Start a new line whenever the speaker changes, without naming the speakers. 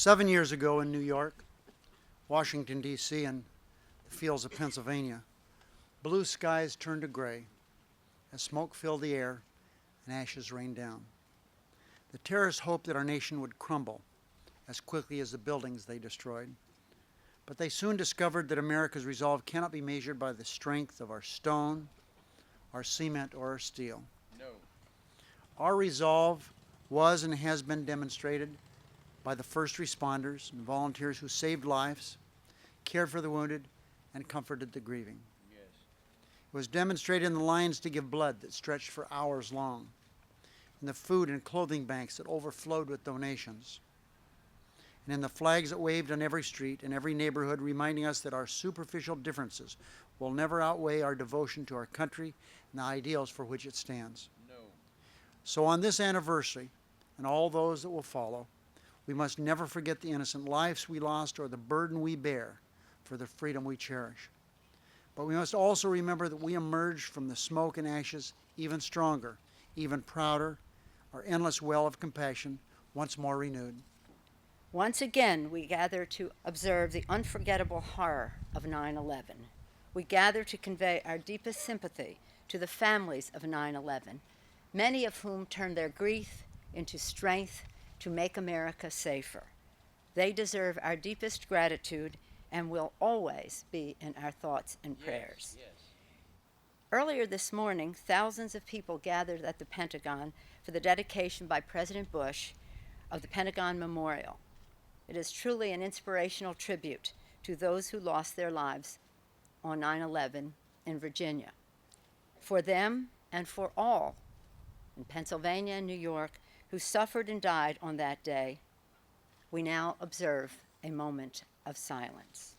7 years ago in New York, Washington, D.C., and the fields of Pennsylvania, blue skies turned to gray as smoke filled the air and ashes rained down. The terrorists hoped that our nation would crumble as quickly as the buildings they destroyed. But they soon discovered that America's resolve cannot be measured by the strength of our stone, our cement, or our steel.
No.
Our resolve was and has been demonstrated by the first responders and volunteers who saved lives, cared for the wounded, and comforted the grieving.
Yes.
It was demonstrated in the lines to give blood that stretched for hours long, in the food and clothing banks that overflowed with donations, and in the flags that waved on every street and every neighborhood, reminding us that our superficial differences will never outweigh our devotion to our country and the ideals for which it stands.
No.
So on this anniversary, and all those that will follow, we must never forget the innocent lives we lost or the burden we bear for the freedom we cherish. But we must also remember that we emerged from the smoke and ashes even stronger, even prouder, our endless well of compassion once more renewed.
Once again, we gather to observe the unforgettable horror of 9/11. We gather to convey our deepest sympathy to the families of 9/11, many of whom turned their grief into strength to make America safer. They deserve our deepest gratitude and will always be in our thoughts and prayers.
Yes.
Earlier this morning, thousands of people gathered at the Pentagon for the dedication by President Bush of the Pentagon Memorial. It is truly an inspirational tribute to those who lost their lives on 9/11 in Virginia. For them and for all in Pennsylvania and New York who suffered and died on that day, we now observe a moment of silence.